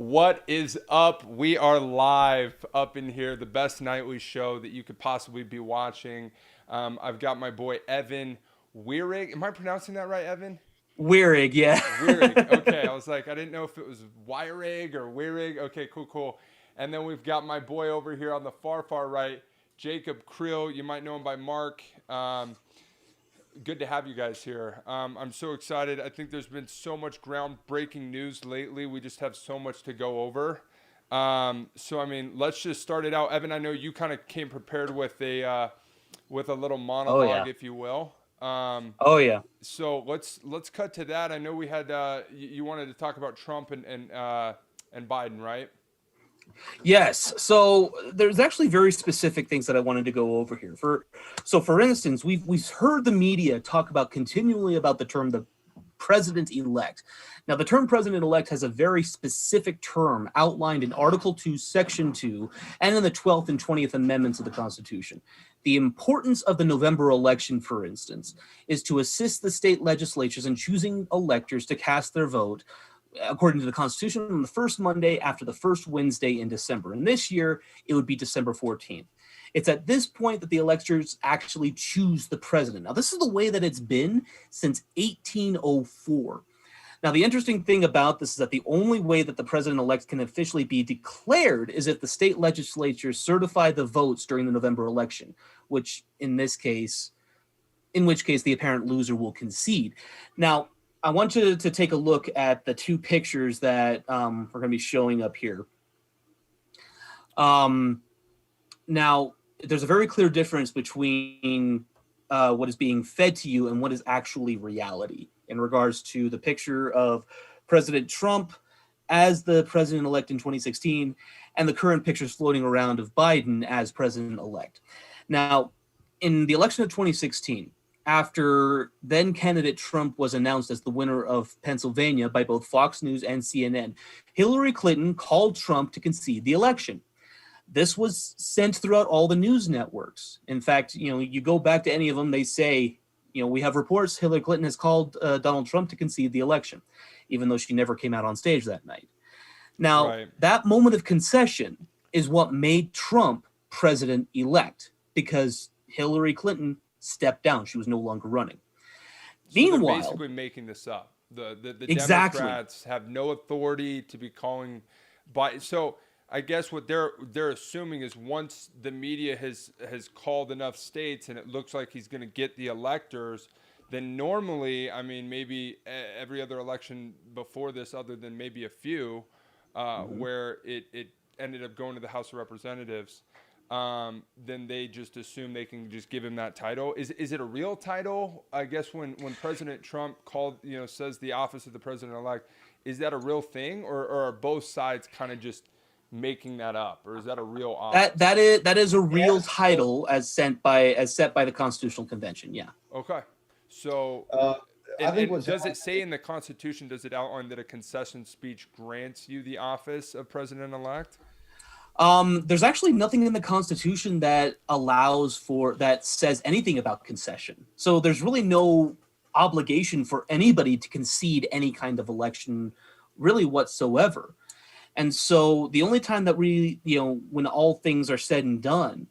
What is up? We are live up in here, the best nightly show that you could possibly be watching. I've got my boy Evan Weirig. Am I pronouncing that right, Evan? Weirig, yeah. Weirig. Okay, I was like, I didn't know if it was Weirig or Weirig. Okay, cool, cool. And then we've got my boy over here on the far right, Jacob Creel. You might know him by Mark. Good to have you guys here. I'm so excited. I think there's been so much groundbreaking news lately. We just have so much to go over. So I mean, let's just start it out. Evan, I know you kind of came prepared with a little Oh monologue, yeah. if you will. Oh yeah. So let's cut to that. I know we had you wanted to talk about Trump and Biden, right? Yes. So there's actually very specific things that I wanted to go over here. For instance, we've heard the media talk about continually about the term the president elect. Now, the term president elect has a very specific term outlined in Article 2, Section 2, and in the 12th and 20th Amendments of the Constitution. The importance of the November election, for instance, is to assist the state legislatures in choosing electors to cast their vote according to the Constitution, on the first Monday after the first Wednesday in December. And this year, it would be December 14th. It's at this point that the electors actually choose the president. Now, this is the way that it's been since 1804. Now, the interesting thing about this is that the only way that the president-elect can officially be declared is if the state legislatures certify the votes during the November election, which in which case the apparent loser will concede. Now, I want you to take a look at the two pictures that we're going to be showing up here. Now, there's a very clear difference between what is being fed to you and what is actually reality in regards to the picture of President Trump as the president-elect in 2016 and the current pictures floating around of Biden as president-elect. Now, in the election of 2016, after then candidate Trump was announced as the winner of Pennsylvania by both Fox News and CNN, Hillary Clinton called Trump to concede the election. This was sent throughout all the news networks. In fact, you go back to any of them, they say, we have reports Hillary Clinton has called Donald Trump to concede the election, even though she never came out on stage that night. Now, Right. that moment of concession is what made Trump president-elect, because Hillary Clinton stepped down. She was no longer running. So they're Meanwhile, basically making this up. The exactly. Democrats have no authority to be calling by. So I guess what they're assuming is once the media has called enough states and it looks like he's going to get the electors, then normally, I mean, maybe every other election before this, other than maybe a few, where it ended up going to the House of Representatives, then they just assume they can just give him that title. Is it a real title? I guess when President Trump says the office of the president elect, is that a real thing, or are both sides kind of just making that up, or is that a real office? That is a real Yes. title as set by the Constitutional Convention. Yeah. Okay, so Uh, I think and what's does it happening. say in the Constitution? Does it outline that a concession speech grants you the office of president elect? There's actually nothing in the Constitution that says anything about concession. So there's really no obligation for anybody to concede any kind of election, really whatsoever. And so the only time that when all things are said and done,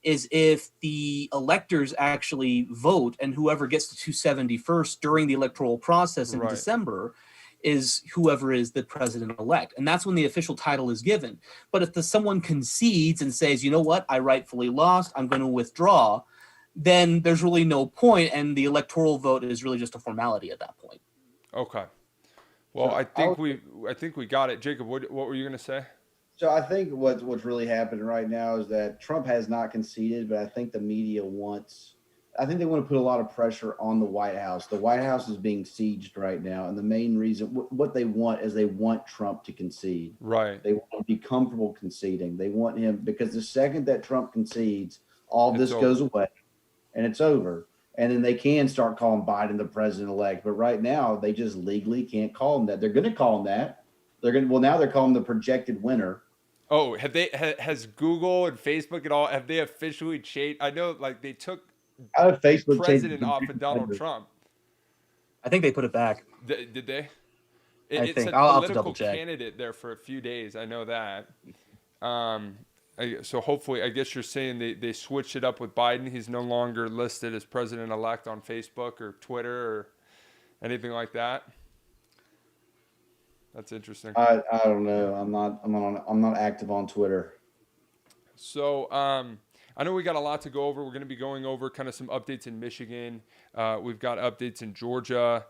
is if the electors actually vote, and whoever gets the 271st during the electoral process in Right. December is whoever is the president-elect. And that's when the official title is given. But if someone concedes and says, you know what, I rightfully lost, I'm going to withdraw, then there's really no point, and the electoral vote is really just a formality at that point. Okay. Well, So I I think would, we got it. Jacob, what were you gonna say? so I think what's really happening right now is that Trump has not conceded, but I think the media wants. I think they want to put a lot of pressure on the White House. The White House is being sieged right now, and the main reason what they want is they want Trump to concede. Right. They want to be comfortable conceding. They want him because the second that Trump concedes, all It's this goes over. away and it's over. And then they can start calling Biden the president elect. But right now, they just legally can't call him that. They're going to call him that. Now they're calling him the projected winner. Oh, has Google and Facebook and all have they officially changed? I know, like they took How did Facebook change the president off of projected Donald winner? Trump. I think they put it back. Did they? I It's think a I'll have to double political check. candidate there for a few days. I know that. Um, so hopefully, I guess you're saying they switched it up with Biden. He's no longer listed as president-elect on Facebook or Twitter or anything like that. That's interesting. I don't know. I'm not active on Twitter. So I know we got a lot to go over. We're going to be going over kind of some updates in Michigan. We've got updates in Georgia.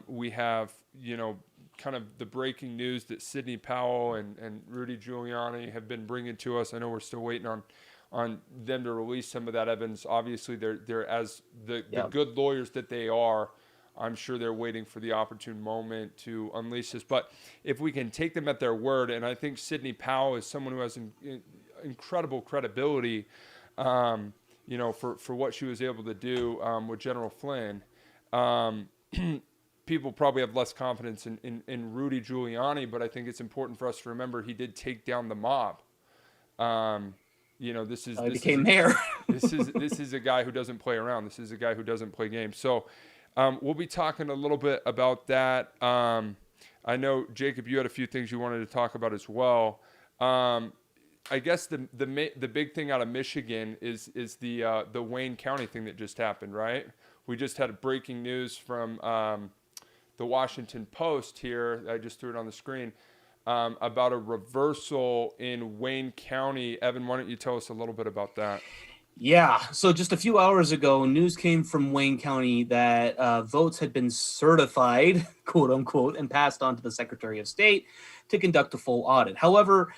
We have, kind of the breaking news that Sidney Powell and Rudy Giuliani have been bringing to us. I know we're still waiting on them to release some of that evidence. Obviously, they're as the good lawyers that they are. I'm sure they're waiting for the opportune moment to unleash this. But if we can take them at their word, and I think Sidney Powell is someone who has incredible credibility, for what she was able to do with General Flynn. People probably have less confidence in Rudy Giuliani, but I think it's important for us to remember he did take down the mob. Became mayor. This is a guy who doesn't play around. This is a guy who doesn't play games. So we'll be talking a little bit about that. I know, Jacob, you had a few things you wanted to talk about as well. I guess the big thing out of Michigan is the Wayne County thing that just happened, right? We just had breaking news from the Washington Post here. I just threw it on the screen about a reversal in Wayne County. Evan, why don't you tell us a little bit about that? Yeah, so just a few hours ago, news came from Wayne County that votes had been certified, quote unquote, and passed on to the Secretary of State to conduct a full audit. However,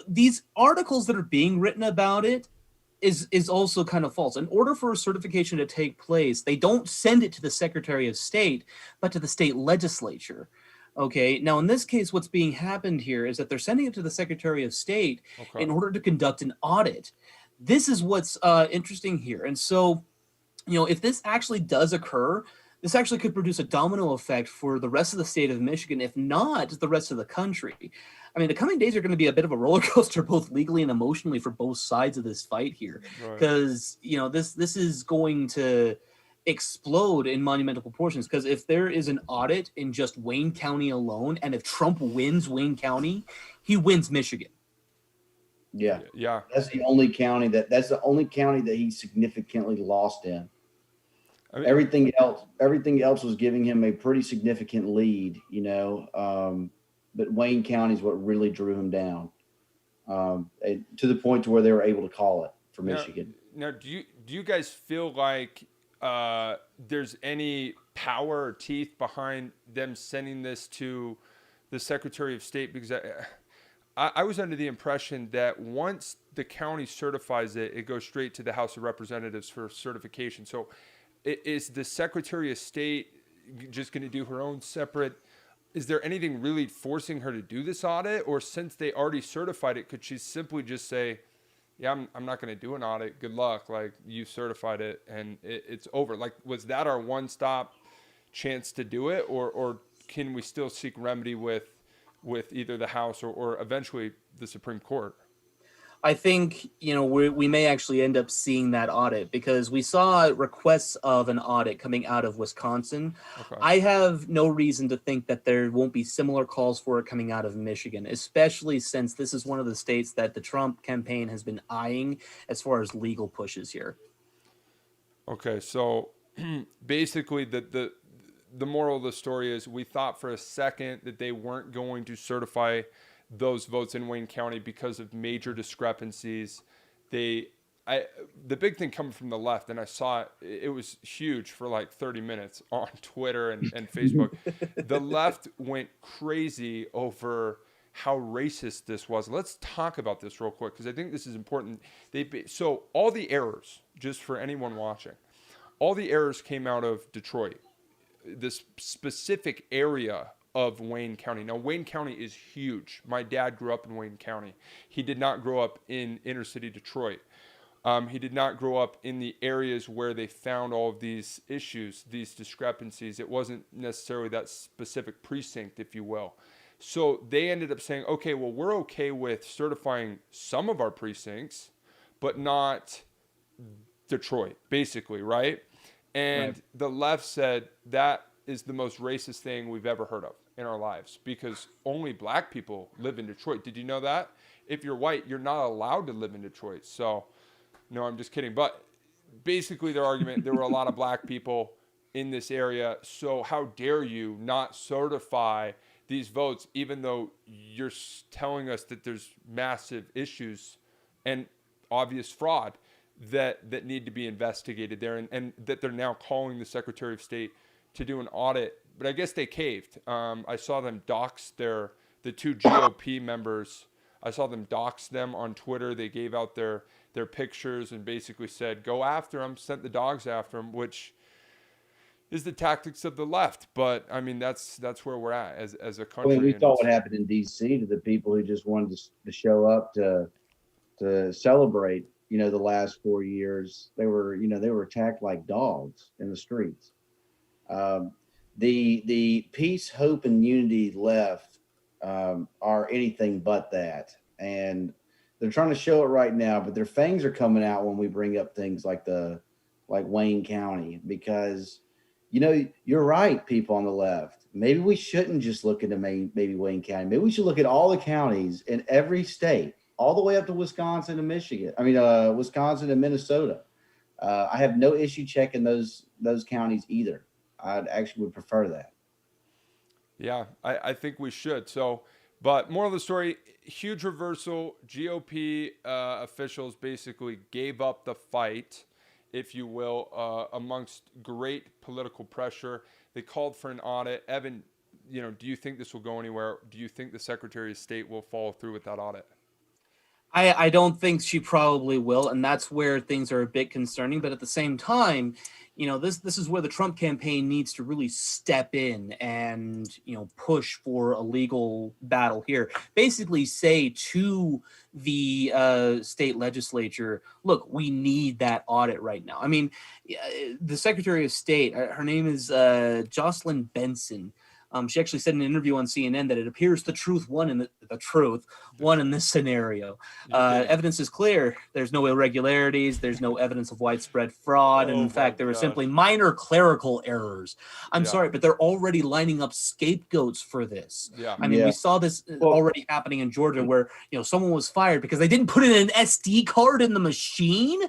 these articles that are being written about it is also kind of false. In order for a certification to take place, they don't send it to the Secretary of State, but to the state legislature. Okay, now in this case, what's being happened here is that they're sending it to the Secretary of State in order to conduct an audit. This is what's interesting here. And so, if this actually does occur, this actually could produce a domino effect for the rest of the state of Michigan, if not the rest of the country. I mean, the coming days are going to be a bit of a roller coaster, both legally and emotionally, for both sides of this fight here, because this is going to explode in monumental proportions. Because if there is an audit in just Wayne County alone, and if Trump wins Wayne County, he wins Michigan. Yeah. That's the only county that he significantly lost in. I mean, everything else was giving him a pretty significant lead, but Wayne County is what really drew him down, to the point to where they were able to call it for Michigan. Now, do you guys feel like there's any power or teeth behind them sending this to the Secretary of State? Because I was under the impression that once the county certifies it, it goes straight to the House of Representatives for certification. So is the Secretary of State just going to do her own separate? Is there anything really forcing her to do this audit? Or since they already certified it, could she simply just say, yeah, I'm not going to do an audit. Good luck. Like, you certified it and it's over. Like, was that our one-stop chance to do it? Or can we still seek remedy with either the House or eventually the Supreme Court? I think, we may actually end up seeing that audit, because we saw requests of an audit coming out of Wisconsin. Okay. I have no reason to think that there won't be similar calls for it coming out of Michigan, especially since this is one of the states that the Trump campaign has been eyeing as far as legal pushes here. Okay, so basically the moral of the story is we thought for a second that they weren't going to certify those votes in Wayne County because of major discrepancies. The big thing coming from the left, and I saw it was huge for like 30 minutes on Twitter and Facebook. The left went crazy over how racist this was. Let's talk about this real quick, because I think this is important. So all the errors, just for anyone watching, all the errors came out of Detroit, this specific area of Wayne County. Now, Wayne County is huge. My dad grew up in Wayne County. He did not grow up in inner city Detroit. He did not grow up in the areas where they found all of these issues, these discrepancies. It wasn't necessarily that specific precinct, if you will. So they ended up saying, okay, well, we're okay with certifying some of our precincts, but not Detroit, basically, right? And the left said that is the most racist thing we've ever heard of. in our lives because only black people live in Detroit. Did you know that? If you're white, you're not allowed to live in Detroit. So, no, I'm just kidding. But basically, their argument, there were a lot of black people in this area. So how dare you not certify these votes, even though you're telling us that there's massive issues and obvious fraud that need to be investigated there, and that they're now calling the Secretary of State to do an audit. But I guess they caved. I saw them dox the two GOP members. I saw them dox them on Twitter. They gave out their pictures and basically said, go after them, sent the dogs after them, which is the tactics of the left. But I mean, that's where we're at as a country. I mean, we saw what happened in DC to the people who just wanted to show up to celebrate, the last 4 years. They were attacked like dogs in the streets. The peace, hope, and unity left are anything but that. And they're trying to show it right now, but their fangs are coming out when we bring up things like Wayne County, because you're right, people on the left. Maybe we shouldn't just look into maybe Wayne County. Maybe we should look at all the counties in every state, all the way up to Wisconsin and Michigan. Wisconsin and Minnesota. I have no issue checking those counties either. I'd actually would prefer that. Yeah, I think we should. So, but moral of the story, huge reversal. GOP officials basically gave up the fight, if you will, amongst great political pressure. They called for an audit. Evan, do you think this will go anywhere? Do you think the Secretary of State will follow through with that audit? I don't think she probably will, and that's where things are a bit concerning. But at the same time, this is where the Trump campaign needs to really step in and push for a legal battle here. Basically, say to the state legislature, look, we need that audit right now. I mean, the Secretary of State, her name is Jocelyn Benson. She actually said in an interview on CNN that it appears the truth won in this scenario. Evidence is clear. There's no irregularities. There's no evidence of widespread fraud. And in fact, there were simply minor clerical errors. I'm sorry, but they're already lining up scapegoats for this. Yeah. I mean, we saw this already happening in Georgia where, someone was fired because they didn't put in an SD card in the machine.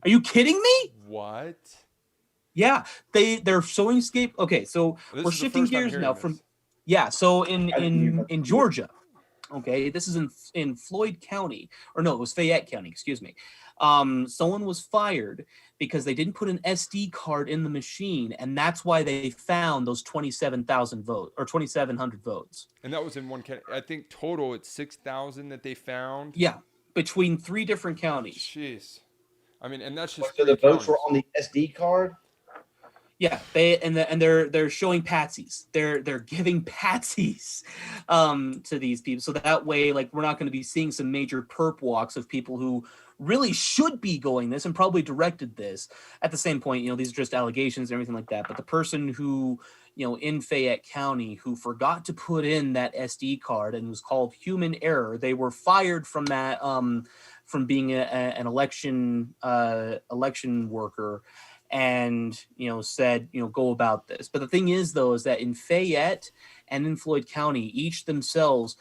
Are you kidding me? What? Yeah, they're showing scape. Okay, so we're shifting gears now from so in Georgia. Okay, this is in Floyd County, or no, it was Fayette County, excuse me. Someone was fired because they didn't put an SD card in the machine, and that's why they found those 27,000 votes or 2,700 votes. And that was in one county. I think total it's 6,000 that they found. Yeah, between 3 different counties. Jeez, I mean, and that's just so the votes were on the SD card. Yeah, they're showing patsies. They're giving patsies to these people, so that way, we're not going to be seeing some major perp walks of people who really should be going this and probably directed this. At the same point, these are just allegations and everything like that. But the person who, in Fayette County, who forgot to put in that SD card and was called human error, they were fired from that, from being an election worker. And, said, go about this. But the thing is, though, is that in Fayette and in Floyd County, each themselves,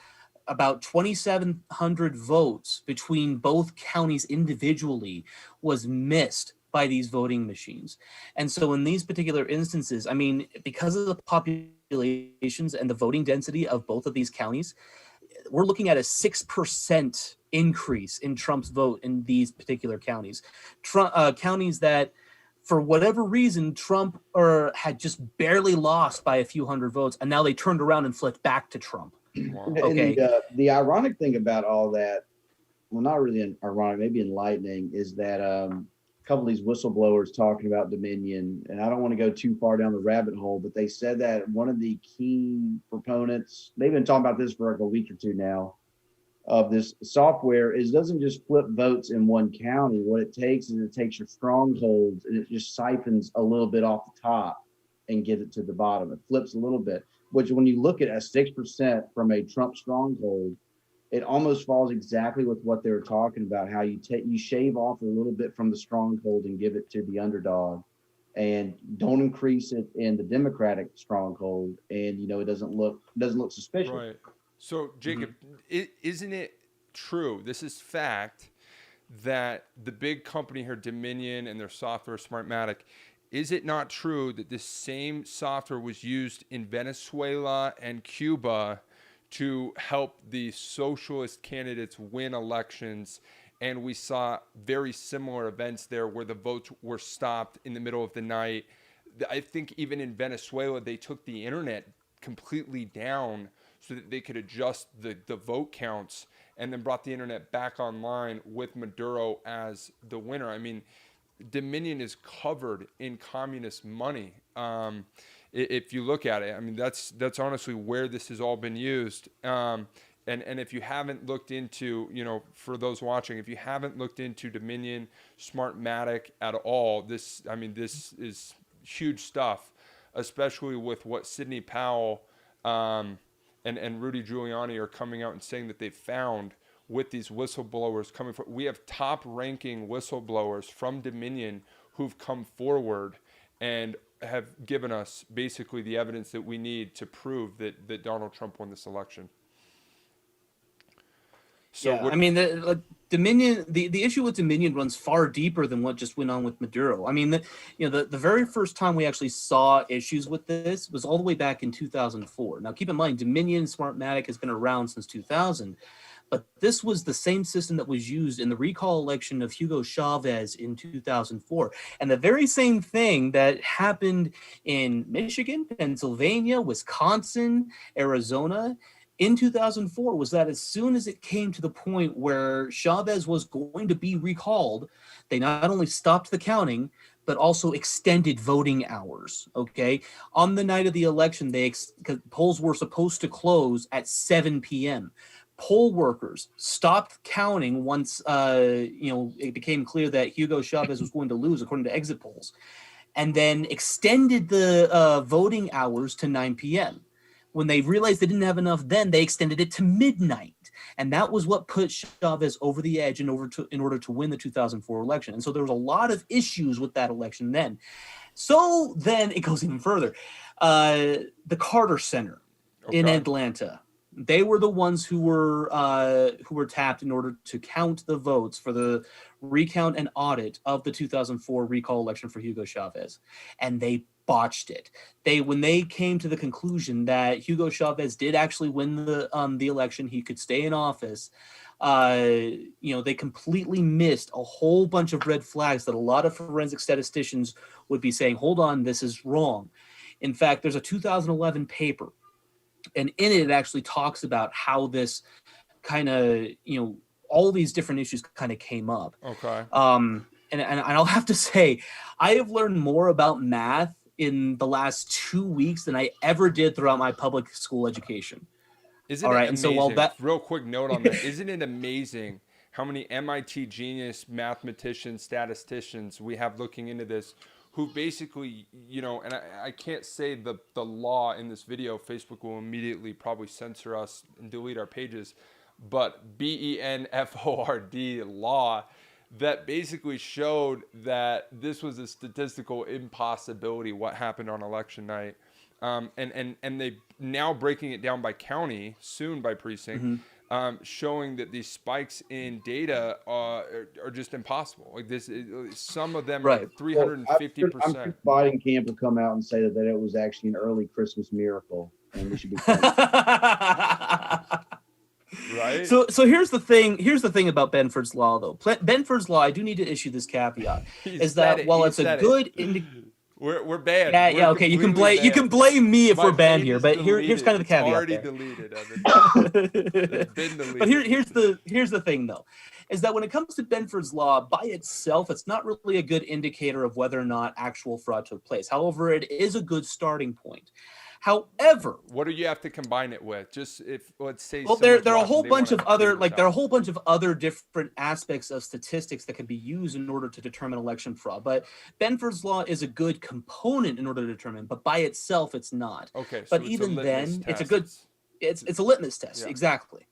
about 2,700 votes between both counties individually was missed by these voting machines. And so in these particular instances, I mean, because of the populations and the voting density of both of these counties, we're looking at a 6% increase in Trump's vote in these particular counties. Counties that, for whatever reason, Trump had just barely lost by a few hundred votes, and now they turned around and flipped back to Trump. Wow. Okay. And the ironic thing about all that, well, not really ironic, maybe enlightening, is that a couple of these whistleblowers talking about Dominion, and I don't want to go too far down the rabbit hole, but they said that one of the key proponents, they've been talking about this for a week or two now, of this software is doesn't just flip votes in one county. What it takes is it takes your strongholds and it just siphons a little bit off the top and gives it to the bottom. It flips a little bit, which when you look at a 6% from a Trump stronghold, it almost falls exactly with what they were talking about, how you shave off a little bit from the stronghold and give it to the underdog. and don't increase it in the Democratic stronghold, and it doesn't look suspicious. Right. So Jacob, isn't it true? This is fact that the big company here, Dominion, and their software Smartmatic, is it not true that this same software was used in Venezuela and Cuba to help the socialist candidates win elections? And we saw very similar events there where the votes were stopped in the middle of the night. I think even in Venezuela, they took the internet completely down so that they could adjust the vote counts, and then brought the internet back online with Maduro as the winner. I mean, Dominion is covered in communist money. If you look at it, I mean, that's honestly where this has all been used. And if you haven't looked into, for those watching, if you haven't looked into Dominion, Smartmatic at all, this is huge stuff, especially with what Sidney Powell and Rudy Giuliani are coming out and saying that they've found with these whistleblowers coming from. We have top-ranking whistleblowers from Dominion who've come forward and have given us basically the evidence that we need to prove that Donald Trump won this election. So yeah, Dominion, the issue with Dominion runs far deeper than what just went on with Maduro. I mean, the very first time we actually saw issues with this was all the way back in 2004. Now, keep in mind, Dominion Smartmatic has been around since 2000, but this was the same system that was used in the recall election of Hugo Chavez in 2004. And the very same thing that happened in Michigan, Pennsylvania, Wisconsin, Arizona, in 2004 was that as soon as it came to the point where Chavez was going to be recalled, they not only stopped the counting, but also extended voting hours. Okay. On the night of the election, polls were supposed to close at 7 p.m. Poll workers stopped counting once, it became clear that Hugo Chavez was going to lose, according to exit polls, and then extended the voting hours to 9 p.m. When they realized they didn't have enough, then they extended it to midnight. And that was what put Chavez over the edge in order to win the 2004 election. And so there was a lot of issues with that election then. So then it goes even further. The Carter Center in Atlanta, they were the ones who were tapped in order to count the votes for the recount and audit of the 2004 recall election for Hugo Chavez. And they botched it. When they came to the conclusion that Hugo Chavez did actually win the election, he could stay in office. They completely missed a whole bunch of red flags that a lot of forensic statisticians would be saying, hold on, this is wrong. In fact, there's a 2011 paper, and in it actually talks about how this kind of, all these different issues kind of came up. Okay. And I'll have to say, I have learned more about math in the last 2 weeks than I ever did throughout my public school education. Isn't it amazing? And so real quick note on that. Isn't it amazing how many MIT genius mathematicians, statisticians we have looking into this, who basically, and I can't say the law in this video. Facebook will immediately probably censor us and delete our pages, but BENFORD law that basically showed that this was a statistical impossibility, what happened on election night. And they now breaking it down by county, soon by precinct, showing that these spikes in data are just impossible. Like this, some of them are 350%. I'm sure Biden camp will come out and say that it was actually an early Christmas miracle, and we should be. Right. So here's the thing. Here's the thing about Benford's law, though. Benford's law, I do need to issue this caveat, is that while it's a good we're banned. Yeah, okay. You can blame me if we're banned here, but here's kind of the caveat. It's already deleted, Evan. It's been deleted. But here's the thing, though, is that when it comes to Benford's law by itself, it's not really a good indicator of whether or not actual fraud took place. However, it is a good starting point. However, what do you have to combine it with? Just if let's say, well, there are a whole bunch of other different aspects of statistics that can be used in order to determine election fraud. But Benford's law is a good component in order to determine, but by itself, it's not. Okay, but even then, it's a litmus test. Yeah. Exactly.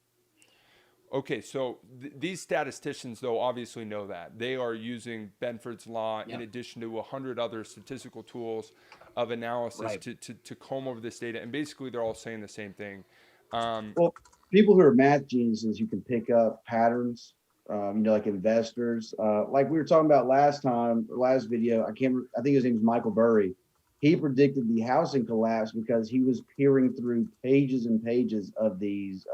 Okay, so these statisticians, though, obviously know that. They are using Benford's Law in Yep. addition to 100 other statistical tools of analysis Right. to comb over this data. And basically, they're all saying the same thing. Um, Well, people who are math geniuses, you can pick up patterns. Like investors, like we were talking about last video. I think his name is Michael Burry. He predicted the housing collapse because he was peering through pages and pages of these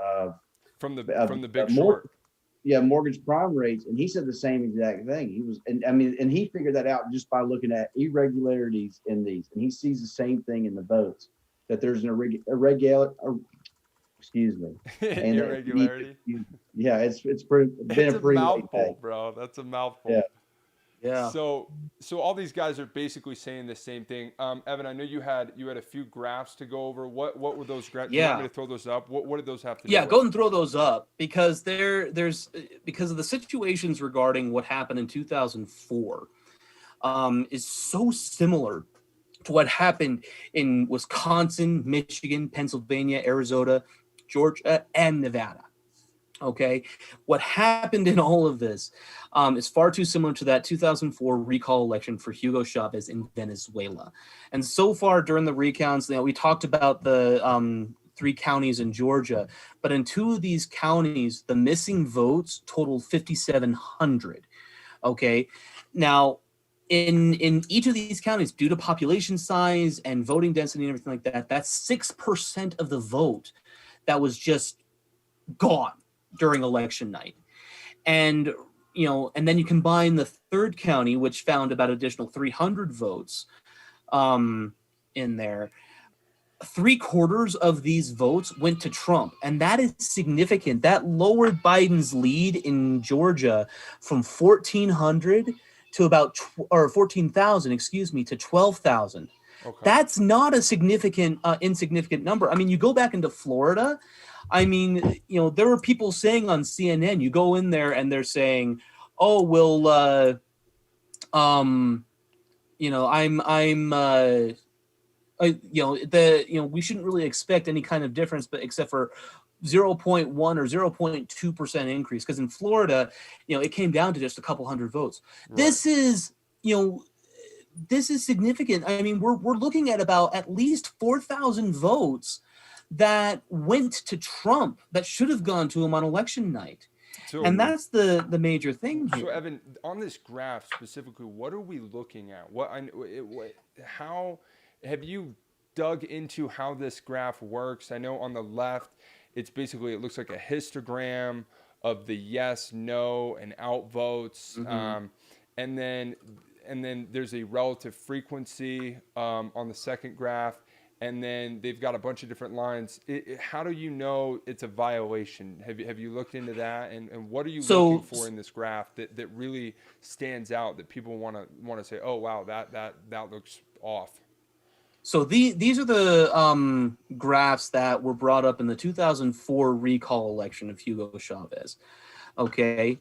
from the Big more Short. yeah, mortgage prime rates, and he said the same exact thing. He was, and I mean, and he figured that out just by looking at irregularities in these, and he sees the same thing in the votes, that there's an excuse me, and Irregularity. yeah, it's been It's a a pretty late mouthful, day. bro. That's a mouthful. Yeah. Yeah. So all these guys are basically saying the same thing. Evan, I know you had a few graphs to go over. What were those graphs? Do you want Yeah. me to throw those up? What did those have to do Yeah, with? go and throw those up because there's because of the situations regarding what happened in 2004 is so similar to what happened in Wisconsin, Michigan, Pennsylvania, Arizona, Georgia, and Nevada. Okay, what happened in all of this is far too similar to that 2004 recall election for Hugo Chavez in Venezuela. And so far during the recounts, we talked about the 3 counties in Georgia, but in 2 of these counties, the missing votes totaled 5,700. Okay, now in each of these counties, due to population size and voting density and everything like that, that's 6% of the vote that was just gone during election night. And and then you combine the 3rd county, which found about additional 300 votes in there. 3/4 of these votes went to Trump, and that is significant. That lowered Biden's lead in Georgia from 1,400 to about 14,000, excuse me, to 12,000. Okay. That's not a significant, insignificant number. I mean, you go back into Florida. I mean, there were people saying on CNN, you go in there and they're saying, "Oh, well, we shouldn't really expect any kind of difference, but except for 0.1 or 0.2% increase, because in Florida, it came down to just a couple hundred votes. Right. This is significant. I mean, we're looking at about at least 4,000 votes that went to Trump that should have gone to him on election night. So, And that's the major thing here. So Evan, on this graph specifically, what are we looking at? How have you dug into how this graph works? I know on the left, it looks like a histogram of the yes, no, and out votes, and then there's a relative frequency on the second graph. And then they've got a bunch of different lines. How do you know it's a violation? Have you looked into that? And what are you looking for in this graph that really stands out that people want to say, oh wow, that looks off? So these are the graphs that were brought up in the 2004 recall election of Hugo Chavez. Okay.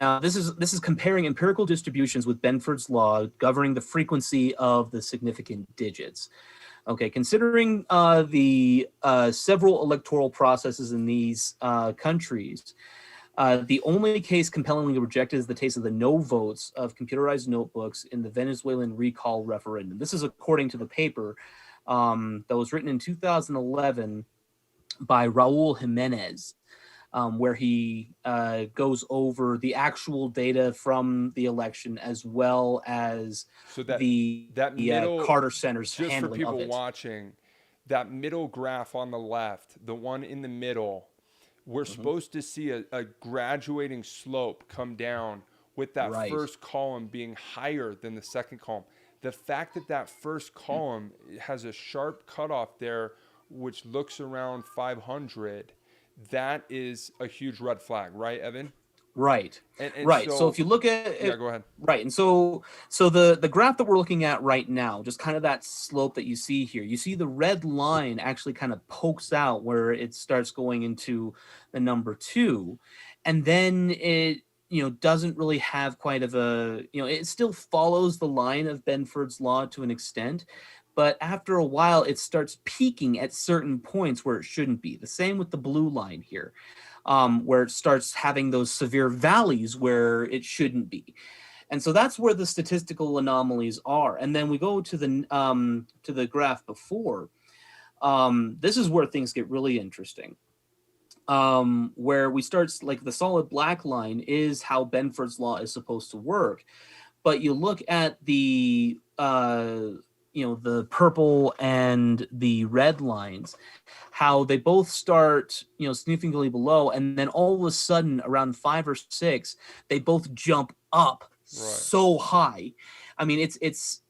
Now this is comparing empirical distributions with Benford's law governing the frequency of the significant digits. Okay, considering the several electoral processes in these countries, the only case compellingly rejected is the case of the no votes of computerized notebooks in the Venezuelan recall referendum. This is according to the paper that was written in 2011 by Raul Jimenez, where he goes over the actual data from the election as well as the Carter Center's handling of it. Just for people watching, that middle graph on the left, the one in the middle, we're supposed to see a graduating slope come down with that first column being higher than the second column. The fact that first column has a sharp cutoff there, which looks around 500, that is a huge red flag, right, Evan? Right. Right. So if you look at yeah, go ahead. Right. And so the graph that we're looking at right now, just kind of that slope that you see here, you see the red line actually kind of pokes out where it starts going into the number 2. And then it, doesn't really have quite of a, it still follows the line of Benford's law to an extent. But after a while, it starts peaking at certain points where it shouldn't be. The same with the blue line here. where it starts having those severe valleys where it shouldn't be. And so that's where the statistical anomalies are. And then we go to the graph before. This is where things get really interesting. Where we start, like, the solid black line is how Benford's law is supposed to work. But you look at the the purple and the red lines, how they both start, significantly below, and then all of a sudden around 5 or 6, they both jump up so high. I mean, it's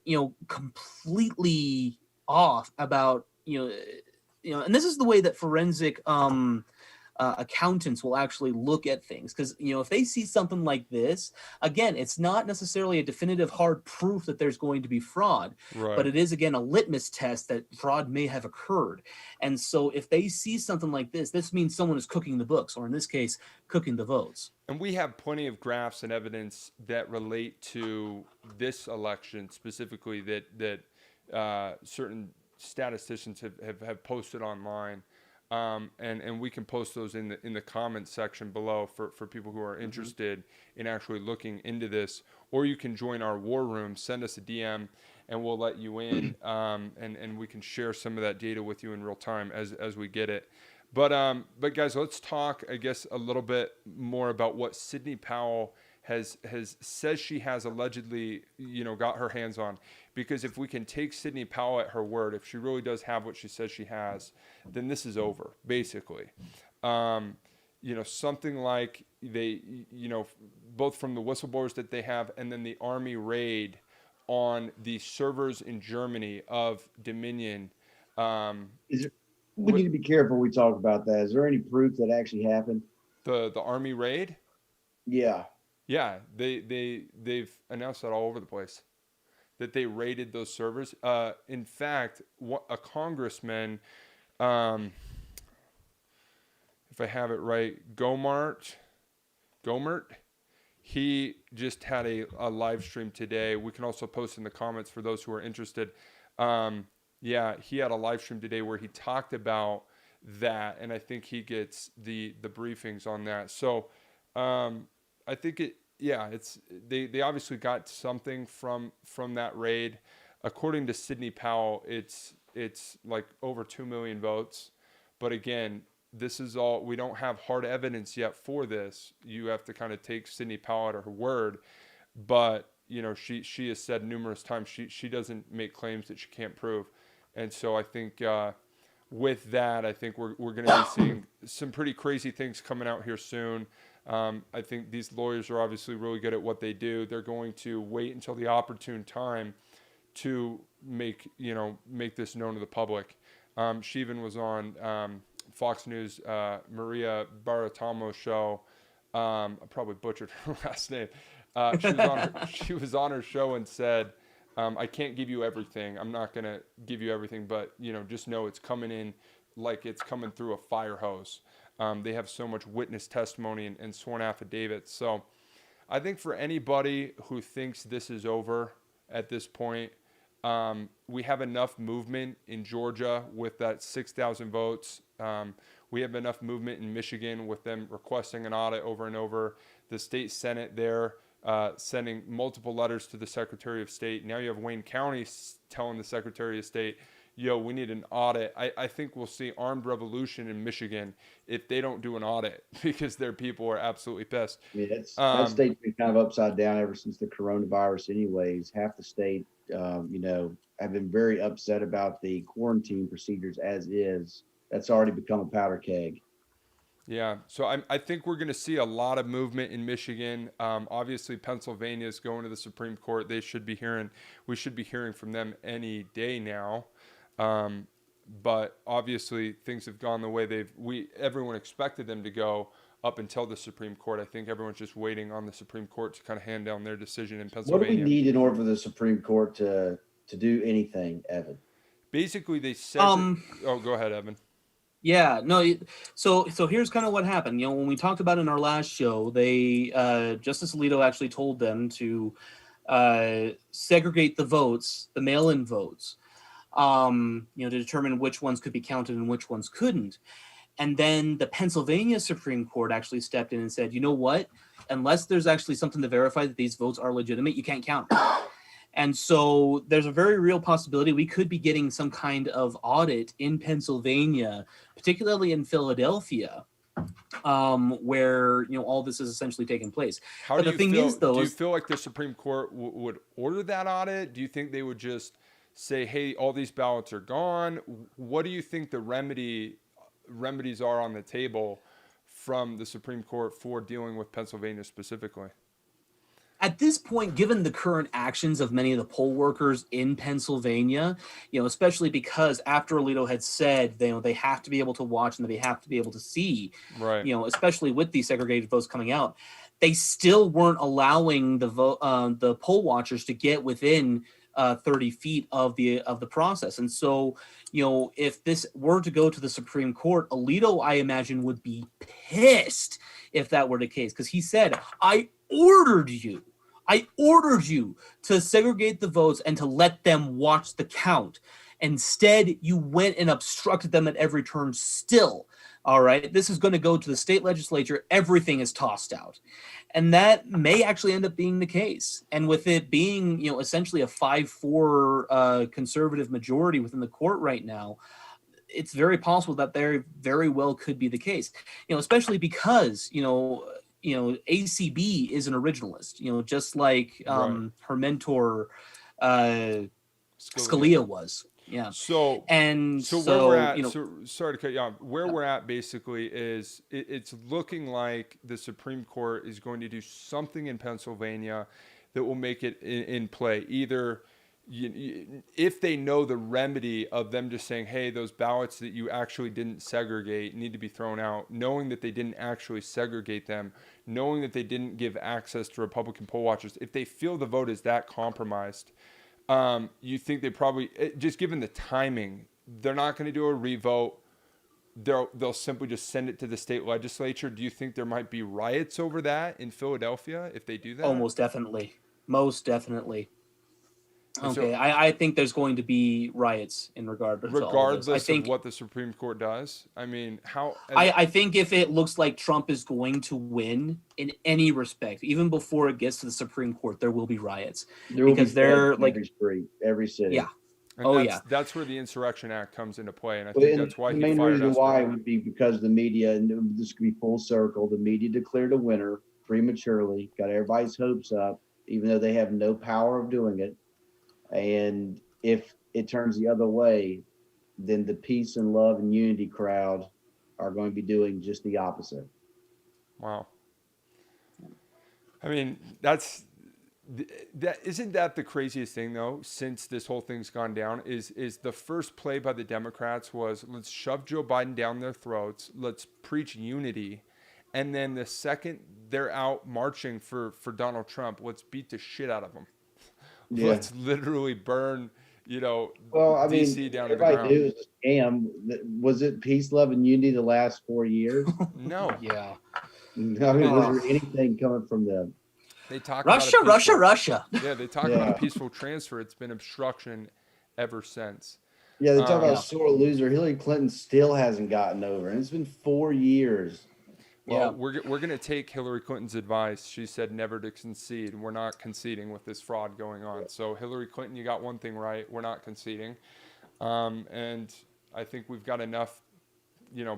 completely off about, and this is the way that forensic accountants will actually look at things, because if they see something like this, again, it's not necessarily a definitive hard proof that there's going to be fraud, but it is, again, a litmus test that fraud may have occurred. And so if they see something like this means someone is cooking the books, or in this case, cooking the votes. And we have plenty of graphs and evidence that relate to this election specifically that certain statisticians have posted online. And we can post those in the comments section below for people who are interested in actually looking into this. Or you can join our war room, send us a DM, and we'll let you in, and we can share some of that data with you in real time as we get it. But guys, let's talk, I guess, a little bit more about what Sidney Powell says she has allegedly, got her hands on. Because if we can take Sidney Powell at her word, if she really does have what she says she has, then this is over, basically. Something like they, both from the whistleblowers that they have, and then the Army raid on the servers in Germany of Dominion. We need to be careful we talk about that. Is there any proof that actually happened? The Army raid? Yeah. Yeah, they've announced that all over the place, that they raided those servers. In fact, a congressman, if I have it right, Gomert, he just had a live stream today. We can also post in the comments for those who are interested. Yeah, he had a live stream today where he talked about that, and I think he gets the briefings on that. So I think they obviously got something from that raid. According to Sidney Powell, it's like over 2 million votes. But again, this is all, we don't have hard evidence yet for this. You have to kind of take Sidney Powell at her word. But she has said numerous times she doesn't make claims that she can't prove. And so I think with that, I think we're going to be seeing some pretty crazy things coming out here soon. I think these lawyers are obviously really good at what they do. They're going to wait until the opportune time to make this known to the public. She even was on Fox News, Maria Bartiromo's show. I probably butchered her last name. She was on her show and said, I can't give you everything. I'm not going to give you everything, but just know it's coming in like it's coming through a fire hose. They have so much witness testimony and sworn affidavits. So I think for anybody who thinks this is over at this point, we have enough movement in Georgia with that 6,000 votes. We have enough movement in Michigan with them requesting an audit over and over. The state Senate there sending multiple letters to the Secretary of State. Now you have Wayne County telling the Secretary of State, we need an audit. I think we'll see armed revolution in Michigan if they don't do an audit, because their people are absolutely pissed. Yeah, that state's been kind of upside down ever since the coronavirus anyways. Half the state, have been very upset about the quarantine procedures as is. That's already become a powder keg. Yeah, so I think we're going to see a lot of movement in Michigan. Obviously, Pennsylvania is going to the Supreme Court. We should be hearing from them any day now. But obviously, things have gone the way everyone expected them to go up until the Supreme Court. I think everyone's just waiting on the Supreme Court to kind of hand down their decision in Pennsylvania. What do we need in order for the Supreme Court to do anything, Evan? Basically, they said. Go ahead, Evan. Yeah, no. So here's kind of what happened. When we talked about in our last show, Justice Alito actually told them to segregate the votes, the mail-in votes, to determine which ones could be counted and which ones couldn't. And then the Pennsylvania Supreme Court actually stepped in and said, you know what? Unless there's actually something to verify that these votes are legitimate, you can't count them. And so there's a very real possibility we could be getting some kind of audit in Pennsylvania, particularly in Philadelphia, where all this is essentially taking place. How But do the you thing feel? is, though, Do you is feel like the Supreme Court would order that audit? Do you think they would just say, "Hey, all these ballots are gone"? What do you think the remedies are on the table from the Supreme Court for dealing with Pennsylvania specifically? at this point, given the current actions of many of the poll workers in Pennsylvania, especially because after Alito had said they have to be able to watch and they have to be able to see, Right. especially with these segregated votes coming out, they still weren't allowing the poll watchers to get within 30 feet of the process. And so, if this were to go to the Supreme Court, Alito, I imagine, would be pissed if that were the case, because he said, I ordered you to segregate the votes and to let them watch the count. Instead, you went and obstructed them at every turn still. All right, this is going to go to the state legislature. Everything is tossed out. And that may actually end up being the case. And with it being, essentially a 5-4 conservative majority within the court right now, it's very possible that there very well could be the case, especially because, ACB is an originalist, just like Right. her mentor Scalia was. Yeah. So So where we're at, sorry to cut you off. Where we're at basically is it's looking like the Supreme Court is going to do something in Pennsylvania that will make it in play. Either if they know the remedy of them just saying, hey, those ballots that you actually didn't segregate need to be thrown out, knowing that they didn't actually segregate them, knowing that they didn't give access to Republican poll watchers, if they feel the vote is that compromised, you think they probably, just given the timing, they're not going to do a revote. They'll simply just send it to the state legislature. Do you think there might be riots over that in Philadelphia if they do that? Oh, most definitely. Most definitely. And Okay, I think there's going to be riots in regardless of what the Supreme Court does. I mean, I think if it looks like Trump is going to win in any respect, even before it gets to the Supreme Court, there will be riots. There will because be they're like every street, every city. Yeah. And that's where the Insurrection Act comes into play, and I think that's why the he main fired reason Esper. why would be because the media, and this could be full circle. The media declared a winner prematurely, got everybody's hopes up, even though they have no power of doing it. And if it turns the other way, then the peace and love and unity crowd are going to be doing just the opposite. Wow. I mean, isn't that the craziest thing though? Since this whole thing's gone down, is the first play by the Democrats was, let's shove Joe Biden down their throats, let's preach unity, and then the second they're out marching for Donald Trump, let's beat the shit out of him. Yeah. Let's literally burn, DC down to the ground. Everybody knew it was a scam. Was it peace, love, and unity the last 4 years? No. Yeah. I mean, was there anything coming from them? They talk Russia. Yeah, they talk about a peaceful transfer. It's been obstruction ever since. Yeah, they talk about a sore loser. Hillary Clinton still hasn't gotten over, and it's been 4 years. Well, we're going to take Hillary Clinton's advice. She said never to concede. We're not conceding with this fraud going on. So Hillary Clinton, you got one thing right. We're not conceding, and I think we've got enough,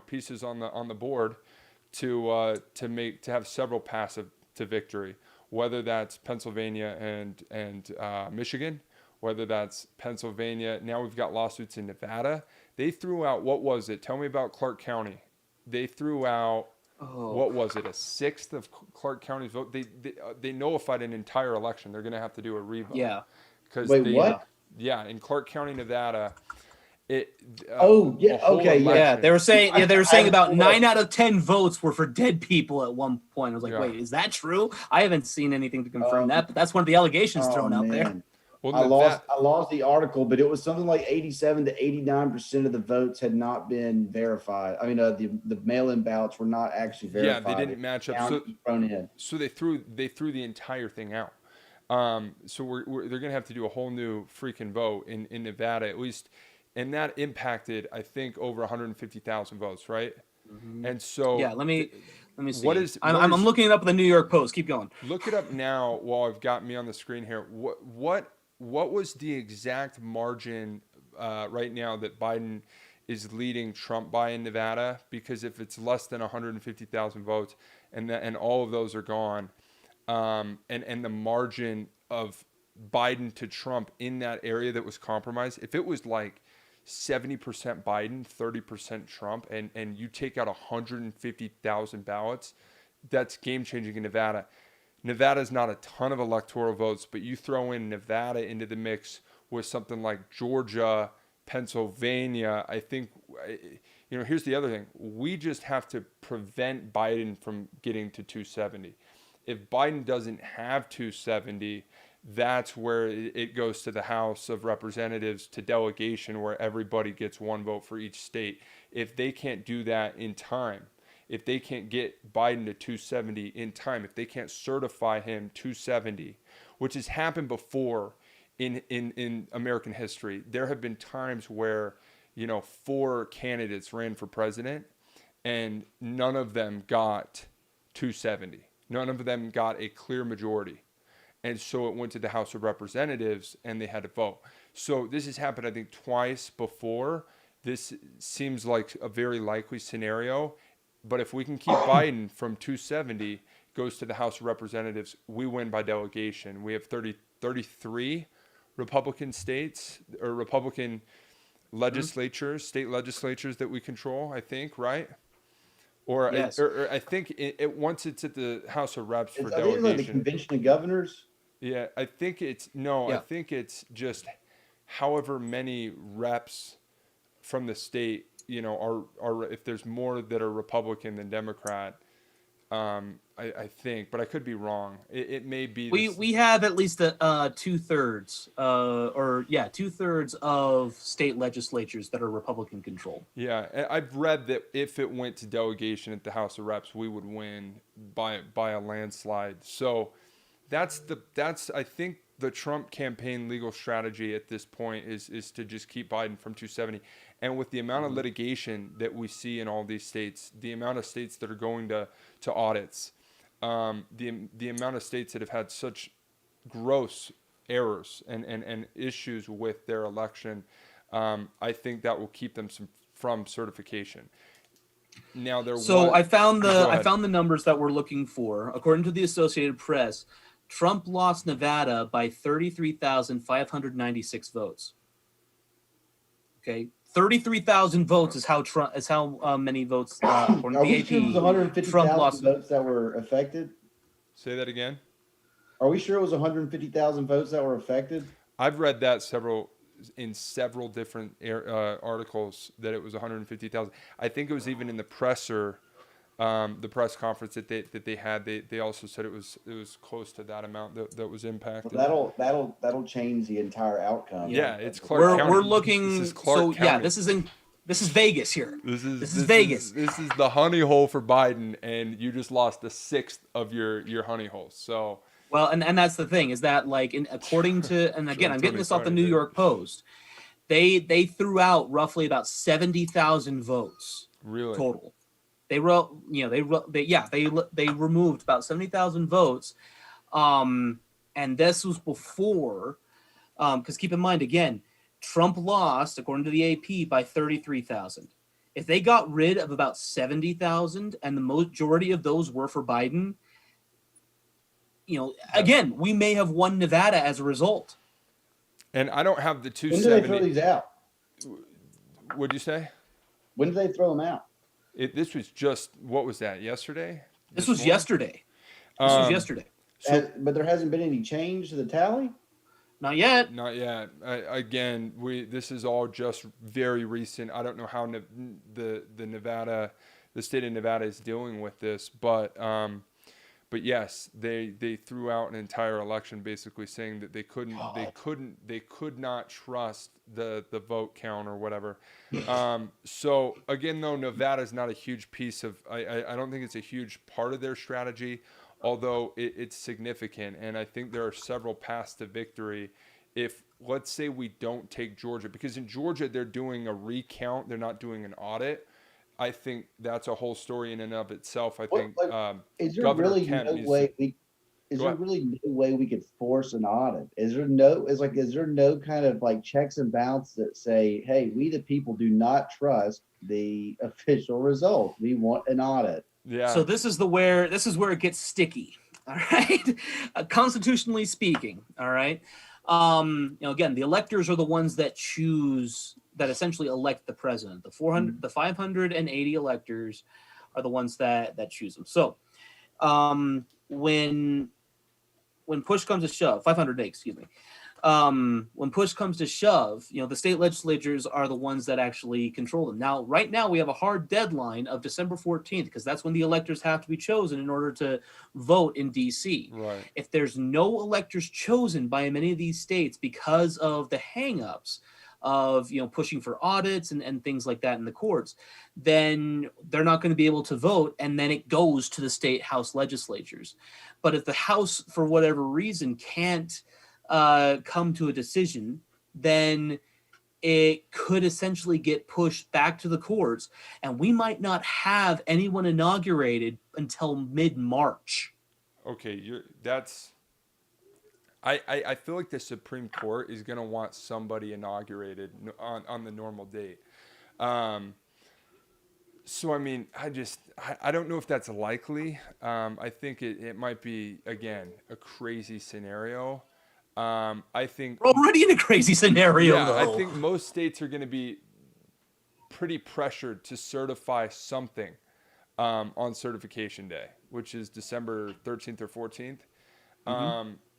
pieces on the board to have several paths to victory. Whether that's Pennsylvania and Michigan, whether that's Pennsylvania. Now we've got lawsuits in Nevada. They threw out, what was it? Tell me about Clark County. They threw out. What was it? A sixth of Clark County's vote. They nullified an entire election. They're going to have to do a revote. Yeah. What? Yeah, in Clark County, Nevada. They were saying about 9 out of 10 votes were for dead people at one point. I was like, wait, is that true? I haven't seen anything to confirm that, but that's one of the allegations thrown out there. Well, I lost the article, but it was something like 87 to 89% of the votes had not been verified. I mean, the mail-in ballots were not actually verified. Yeah, they didn't match up. So they threw the entire thing out. So they're gonna have to do a whole new freaking vote in Nevada, at least, and that impacted, I think, over 150,000 votes, right? And so, Yeah, let me see. what is I'm, what I'm is I'm looking it up in the New York Post. Keep going. look it up now while I've got me on the screen here. What was the exact margin right now that Biden is leading Trump by in Nevada? Because if it's less than 150,000 votes, and all of those are gone, and the margin of Biden to Trump in that area that was compromised, if it was like 70% Biden, 30% Trump, and you take out 150,000 ballots, that's game changing in Nevada. Nevada's not a ton of electoral votes, but you throw in Nevada into the mix with something like Georgia, Pennsylvania. I think, here's the other thing. We just have to prevent Biden from getting to 270. If Biden doesn't have 270, that's where it goes to the House of Representatives to delegation, where everybody gets one vote for each state. If they can't do that in time, if they can't get Biden to 270 in time, if they can't certify him 270, which has happened before in American history, there have been times where, 4 candidates ran for president and none of them got 270. None of them got a clear majority. And so it went to the House of Representatives and they had to vote. So this has happened, I think, twice before. This seems like a very likely scenario. But if we can keep Biden from 270, goes to the House of Representatives, we win by delegation. We have 33 Republican states or Republican legislatures, state legislatures that we control, I think, right? Or, Yes. or I think once it's at the House of Reps for I think it's like the delegation. convention of governors. Yeah, I think it's no. I Yeah. think it's just however many reps from the state, are if there's more that are Republican than Democrat. I think, but I could be wrong. It may be. We have at least 2/3, 2/3 of state legislatures that are Republican controlled. Yeah, I've read that if it went to delegation at the House of Reps, we would win by a landslide. So that's I think the Trump campaign legal strategy at this point is to just keep Biden from 270. And with the amount of litigation that we see in all these states, the amount of states that are going to audits, the amount of states that have had such gross errors and issues with their election, I think that will keep them from certification. Now I found Go the ahead. numbers that we're looking for. According to the Associated Press, Trump lost Nevada by 33,596 votes. Okay, 33,000 votes is how many votes according Are to we the sure it was AP. Trump 150,000 lost. votes that were affected? Say that again. Are we sure it was 150,000 votes that were affected? I've read that in several different articles that it was 150,000. I think it was even in the presser, the press conference that they had. They also said it was close to that amount that was impacted. Well, that'll change the entire outcome. Yeah, it's Clark County. We're looking. This is Clark County. This is Vegas here. This is Vegas. This is the honey hole for Biden, and you just lost a sixth of your honey holes. So. Well, and that's the thing is that according to, and again, I'm getting this off the New York Post, they threw out roughly about 70,000 votes Really? total. They removed about 70,000 votes, and this was before, because keep in mind again, Trump lost according to the AP by 33,000. If they got rid of about 70,000, and the majority of those were for Biden. Again, we may have won Nevada as a result. And I don't have the When did they throw 270. these out? What'd you say? When did they throw them out? This was just, what was that, yesterday? This was morning? yesterday. This was yesterday. But there hasn't been any change to the tally? Not yet. Not yet. This is all just very recent. I don't know how the state of Nevada is dealing with this, but yes, they threw out an entire election basically saying that they could not trust the vote count or whatever. So again, though, Nevada is not a huge piece of. I don't think it's a huge part of their strategy, although it's significant, and I think there are several paths to victory. If let's say we don't take Georgia, because in Georgia they're doing a recount, they're not doing an audit. I think that's a whole story in and of itself. I What think like is there Governor really Kemp no needs to way we is go there ahead. really no way we could force an audit? Is there no kind of like checks and balances that say, hey, we the people do not trust the official results. We want an audit. Yeah. So this is where it gets sticky. All right, constitutionally speaking. All right, again, the electors are the ones that choose, that essentially elect the president. The 580 electors are the ones that choose them. So when push comes to shove, 508, excuse me. When push comes to shove, the state legislatures are the ones that actually control them. Now, right now, we have a hard deadline of December 14th because that's when the electors have to be chosen in order to vote in DC. Right. If there's no electors chosen by many of these states because of the hangups of pushing for audits and things like that in the courts, then they're not going to be able to vote, and then it goes to the state house legislatures. But if the house for whatever reason can't come to a decision, then it could essentially get pushed back to the courts, and we might not have anyone inaugurated until mid-March. Okay. I feel like the Supreme Court is going to want somebody inaugurated on the normal date. So I mean, I don't know if that's likely. I think it might be, again, a crazy scenario. I think We're already in a crazy scenario, yeah, I though. think most states are going to be pretty pressured to certify something on certification day, which is December 13th or 14th.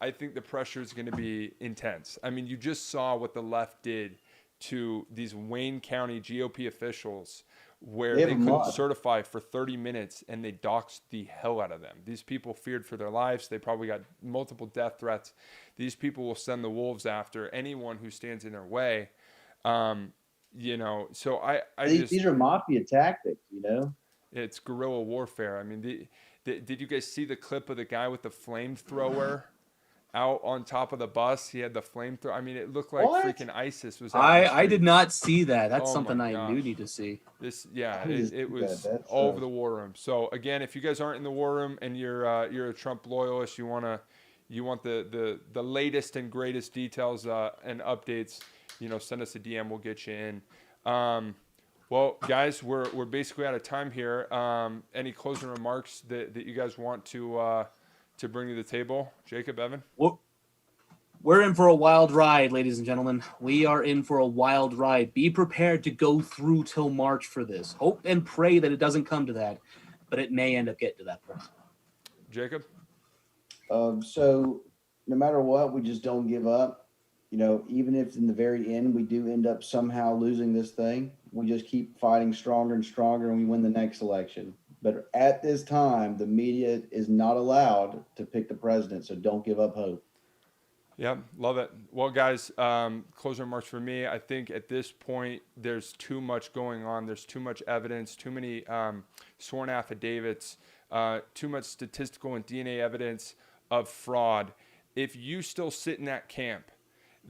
I think the pressure is going to be intense. I mean, you just saw what the left did to these Wayne County GOP officials where They have they a couldn't mod. certify for 30 minutes and they doxed the hell out of them. These people feared for their lives. They probably got multiple death threats. These people will send the wolves after anyone who stands in their way. So I just, These are mafia tactics. it's guerrilla warfare. I mean, did you guys see the clip of the guy with the flamethrower out on top of the bus? He had the flamethrower. I mean, it looked like What? freaking ISIS was out in the I did streets. not see that. That's Oh my something I do gosh. need to see. Yeah, I just it think that was that's all over the war room. So again, if you guys aren't in the war room and you're a Trump loyalist, you want the latest and greatest details and updates, send us a DM. We'll get you in. Well, guys, we're basically out of time here. Any closing remarks that you guys want to bring to the table, Jacob, Evan? We're in for a wild ride, ladies and gentlemen. We are in for a wild ride. Be prepared to go through till March for this. Hope and pray that it doesn't come to that, but it may end up getting to that point. Jacob? So no matter what, we just don't give up. Even if in the very end we do end up somehow losing this thing, we just keep fighting stronger and stronger and we win the next election. But at this time, the media is not allowed to pick the president, so don't give up hope. Yeah, love it. Well, guys, closing remarks for me. I think at this point, there's too much going on. There's too much evidence, too many sworn affidavits, too much statistical and DNA evidence of fraud. If you still sit in that camp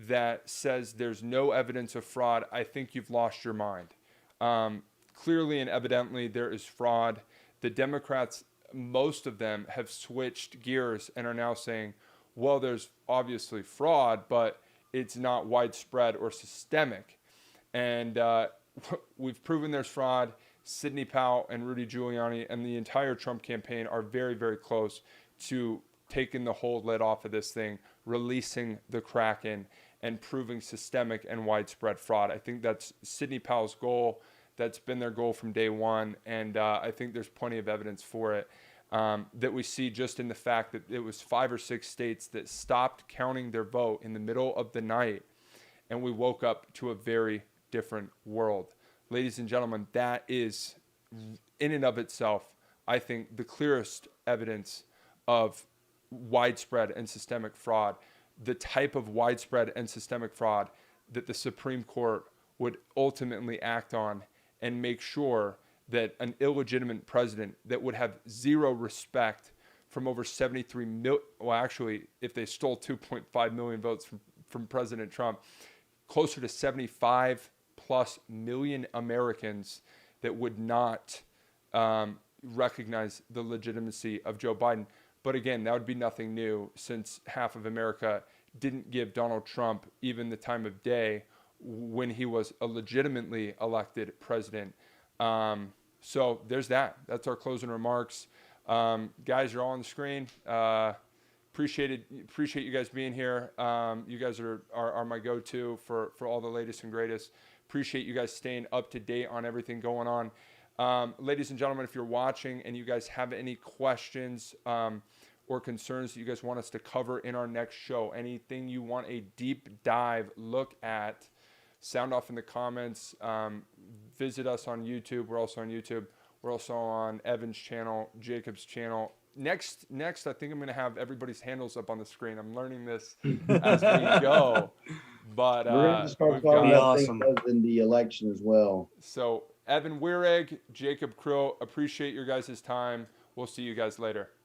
that says there's no evidence of fraud, I think you've lost your mind. Clearly and evidently, there is fraud. The Democrats, most of them, have switched gears and are now saying, well, there's obviously fraud, but it's not widespread or systemic. And we've proven there's fraud. Sidney Powell and Rudy Giuliani and the entire Trump campaign are very, very close to taking the whole lid off of this thing, releasing the Kraken, and proving systemic and widespread fraud. I think that's Sidney Powell's goal. That's been their goal from day one. And I think there's plenty of evidence for it. That we see just in the fact that it was 5 or 6 states that stopped counting their vote in the middle of the night, and we woke up to a very different world. Ladies and gentlemen, that is, in and of itself, I think, the clearest evidence of widespread and systemic fraud, the type of widespread and systemic fraud that the Supreme Court would ultimately act on and make sure that an illegitimate president that would have zero respect from over 73 million, well, actually, if they stole 2.5 million votes from President Trump, closer to 75 plus million Americans that would not recognize the legitimacy of Joe Biden. But again, that would be nothing new, since half of America didn't give Donald Trump even the time of day when he was a legitimately elected president. So there's that. That's our closing remarks. Guys, you're all on the screen. Appreciate you guys being here. You guys are my go-to for all the latest and greatest. Appreciate you guys staying up to date on everything going on. Ladies and gentlemen, if you're watching and you guys have any questions or concerns that you guys want us to cover in our next show, anything you want a deep dive look at, sound off in the comments. Visit us on YouTube. We're also on YouTube. We're also on Evan's channel, Jacob's channel. Next, I think I'm going to have everybody's handles up on the screen. I'm learning this as we go. But We're going to start we've talking got- about awesome. things in the election as well. So Evan Weireg, Jacob Crow, appreciate your guys' time. We'll see you guys later.